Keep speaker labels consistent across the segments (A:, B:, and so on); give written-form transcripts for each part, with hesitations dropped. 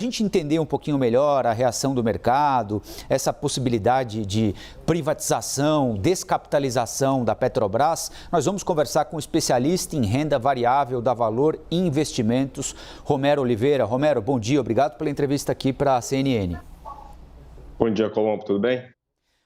A: A gente entender um pouquinho melhor a reação do mercado, essa possibilidade de privatização, descapitalização da Petrobras, nós vamos conversar com o especialista em renda variável da Valor Investimentos, Romero Oliveira. Romero, bom dia, obrigado pela entrevista aqui para a CNN.
B: Bom dia, Colombo, tudo bem?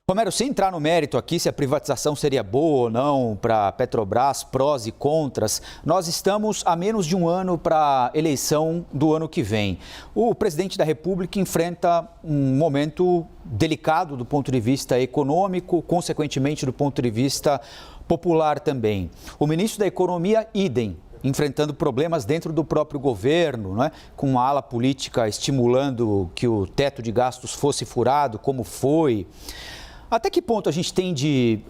A: Romero, sem entrar no mérito aqui se a privatização seria boa ou não para a Petrobras, prós e contras, nós estamos a menos de um ano para a eleição do ano que vem. O presidente da República enfrenta um momento delicado do ponto de vista econômico, consequentemente do ponto de vista popular também. O ministro da Economia, idem, enfrentando problemas dentro do próprio governo, né? Com uma ala política estimulando que o teto de gastos fosse furado, como foi. Até que ponto a gente tem de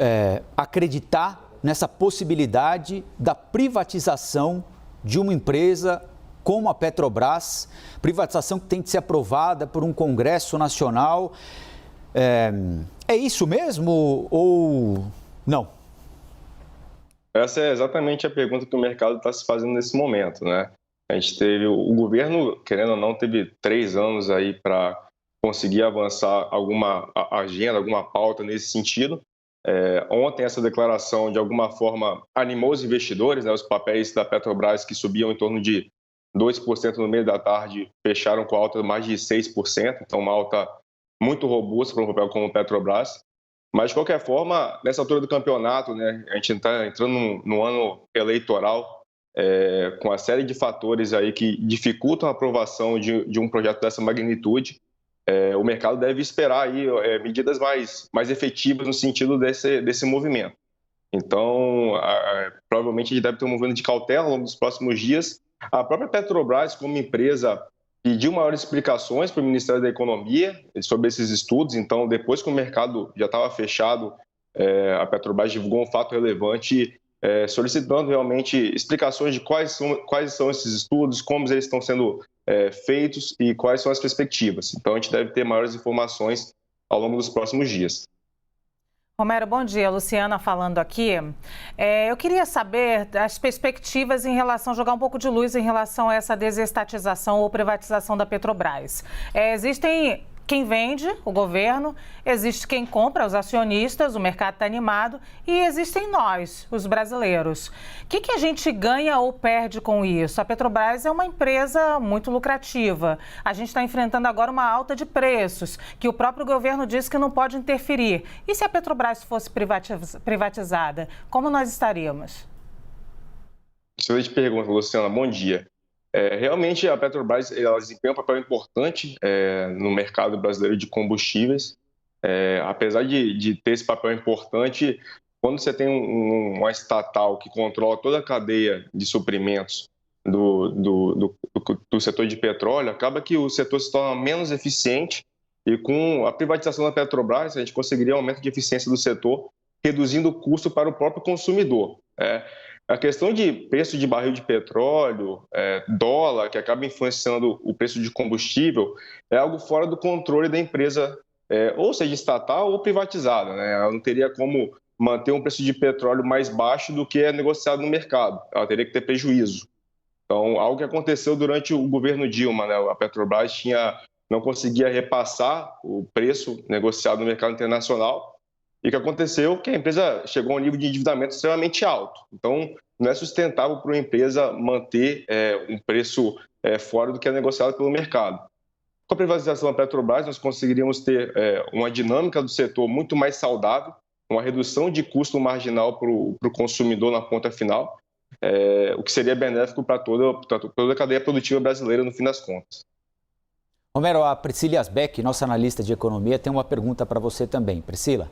A: acreditar nessa possibilidade da privatização de uma empresa como a Petrobras, privatização que tem de ser aprovada por um Congresso Nacional? É isso mesmo ou não?
B: Essa é exatamente a pergunta que o mercado está se fazendo nesse momento, né? A gente teve, o governo, querendo ou não, teve 3 anos aí para conseguir avançar alguma agenda, alguma pauta nesse sentido. Ontem essa declaração, de alguma forma, animou os investidores, né? Os papéis da Petrobras, que subiam em torno de 2% no meio da tarde, fecharam com alta de mais de 6%, então uma alta muito robusta para um papel como a Petrobras. Mas, de qualquer forma, nessa altura do campeonato, né, a gente está entrando no ano eleitoral, com uma série de fatores aí que dificultam a aprovação de um projeto dessa magnitude. O mercado deve esperar aí medidas mais efetivas no sentido desse movimento. Então, provavelmente a gente deve ter um movimento de cautela ao longo dos próximos dias. A própria Petrobras, como empresa, pediu maiores explicações para o Ministério da Economia sobre esses estudos. Então, depois que o mercado já estava fechado, a Petrobras divulgou um fato relevante, solicitando realmente explicações de quais são esses estudos, como eles estão sendo feitos e quais são as perspectivas. Então, a gente deve ter maiores informações ao longo dos próximos dias.
C: Romero, bom dia. Luciana falando aqui. Eu queria saber as perspectivas em relação, jogar um pouco de luz em relação a essa desestatização ou privatização da Petrobras. Existem quem vende, o governo, existe quem compra, os acionistas, o mercado está animado, e existem nós, os brasileiros. O que a gente ganha ou perde com isso? A Petrobras é uma empresa muito lucrativa. A gente está enfrentando agora uma alta de preços, que o próprio governo diz que não pode interferir. E se a Petrobras fosse privatizada, como nós estaríamos?
B: Excelente pergunta, Luciana. Bom dia. Realmente, a Petrobras ela desempenha um papel importante no mercado brasileiro de combustíveis. Apesar de ter esse papel importante, quando você tem uma estatal que controla toda a cadeia de suprimentos do setor de petróleo, acaba que o setor se torna menos eficiente e com a privatização da Petrobras, a gente conseguiria um aumento de eficiência do setor, reduzindo o custo para o próprio consumidor. A questão de preço de barril de petróleo, dólar, que acaba influenciando o preço de combustível, é algo fora do controle da empresa, ou seja, estatal ou privatizada, né? Ela não teria como manter um preço de petróleo mais baixo do que é negociado no mercado. Ela teria que ter prejuízo. Então, algo que aconteceu durante o governo Dilma, né? A Petrobras não conseguia repassar o preço negociado no mercado internacional. E o que aconteceu é que a empresa chegou a um nível de endividamento extremamente alto. Então, não é sustentável para uma empresa manter um preço fora do que é negociado pelo mercado. Com a privatização da Petrobras, nós conseguiríamos ter uma dinâmica do setor muito mais saudável, uma redução de custo marginal para o consumidor na ponta final, o que seria benéfico para toda a cadeia produtiva brasileira, no fim das contas.
A: Romero, a Priscila Asbeck, nossa analista de economia, tem uma pergunta para você também. Priscila?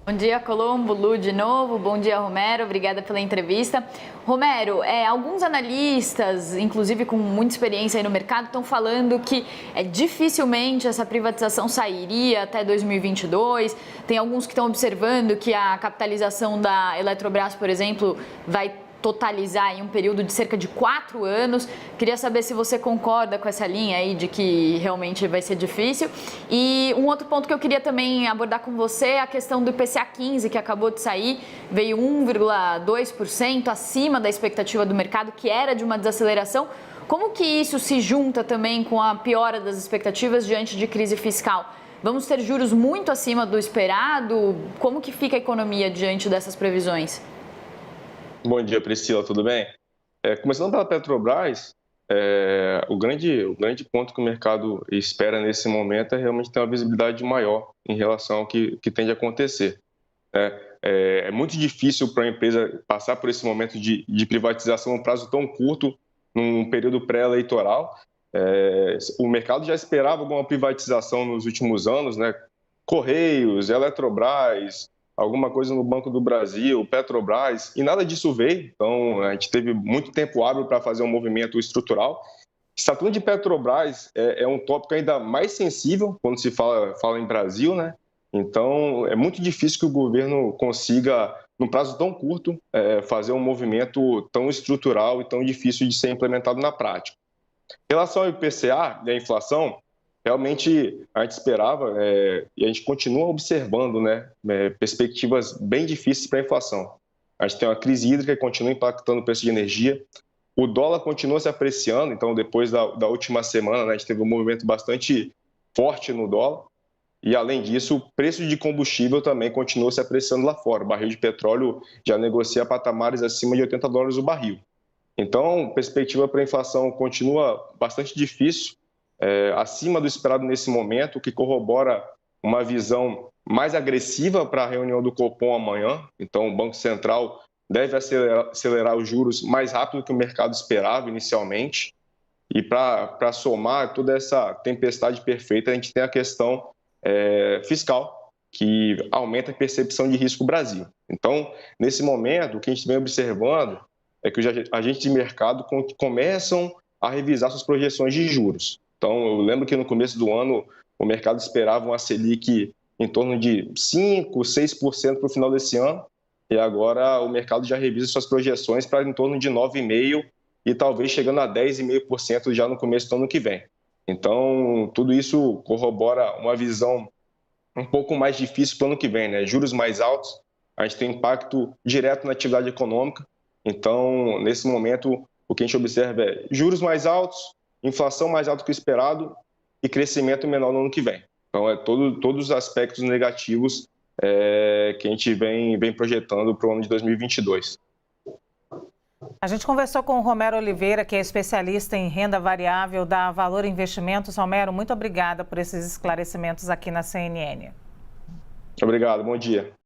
D: Bom dia, Colombo, Lu de novo. Bom dia, Romero. Obrigada pela entrevista. Romero, alguns analistas, inclusive com muita experiência aí no mercado, estão falando que dificilmente essa privatização sairia até 2022. Tem alguns que estão observando que a capitalização da Eletrobras, por exemplo, vai totalizar em um período de cerca de 4 anos. Queria saber se você concorda com essa linha aí de que realmente vai ser difícil. E um outro ponto que eu queria também abordar com você é a questão do IPCA 15, que acabou de sair, veio 1,2% acima da expectativa do mercado, que era de uma desaceleração. Como que isso se junta também com a piora das expectativas diante de crise fiscal? Vamos ter juros muito acima do esperado? Como que fica a economia diante dessas previsões?
B: Bom dia, Priscila, tudo bem? Começando pela Petrobras, o grande ponto que o mercado espera nesse momento é realmente ter uma visibilidade maior em relação ao que tende a acontecer. É muito difícil para a empresa passar por esse momento de privatização num prazo tão curto, num período pré-eleitoral. O mercado já esperava alguma privatização nos últimos anos, né? Correios, Eletrobras, alguma coisa no Banco do Brasil, Petrobras, e nada disso veio. Então, a gente teve muito tempo hábil para fazer um movimento estrutural. Se tratando de Petrobras, é um tópico ainda mais sensível quando se fala em Brasil, né? Então, é muito difícil que o governo consiga, num prazo tão curto, fazer um movimento tão estrutural e tão difícil de ser implementado na prática. Em relação ao IPCA e à inflação, realmente a gente esperava e a gente continua observando, né, perspectivas bem difíceis para a inflação. A gente tem uma crise hídrica que continua impactando o preço de energia, o dólar continua se apreciando, então depois da última semana, né, a gente teve um movimento bastante forte no dólar, e além disso o preço de combustível também continua se apreciando lá fora. O barril de petróleo já negocia patamares acima de $80 o barril. Então, a perspectiva para a inflação continua bastante difícil, acima do esperado nesse momento, o que corrobora uma visão mais agressiva para a reunião do Copom amanhã. Então, o Banco Central deve acelerar os juros mais rápido que o mercado esperava inicialmente. E para somar toda essa tempestade perfeita, a gente tem a questão fiscal, que aumenta a percepção de risco Brasil. Então, nesse momento, o que a gente vem observando é que os agentes de mercado começam a revisar suas projeções de juros. Então, eu lembro que no começo do ano o mercado esperava uma Selic em torno de 5%, 6% para o final desse ano, e agora o mercado já revisa suas projeções para em torno de 9,5% e talvez chegando a 10,5% já no começo do ano que vem. Então, tudo isso corrobora uma visão um pouco mais difícil para o ano que vem, né? Juros mais altos, a gente tem impacto direto na atividade econômica. Então, nesse momento, o que a gente observa é juros mais altos, inflação mais alta que o esperado e crescimento menor no ano que vem. Então, todos os aspectos negativos que a gente vem projetando para o ano de 2022.
C: A gente conversou com o Romero Oliveira, que é especialista em renda variável da Valor Investimentos. Romero, muito obrigada por esses esclarecimentos aqui na CNN.
B: Obrigado, bom dia.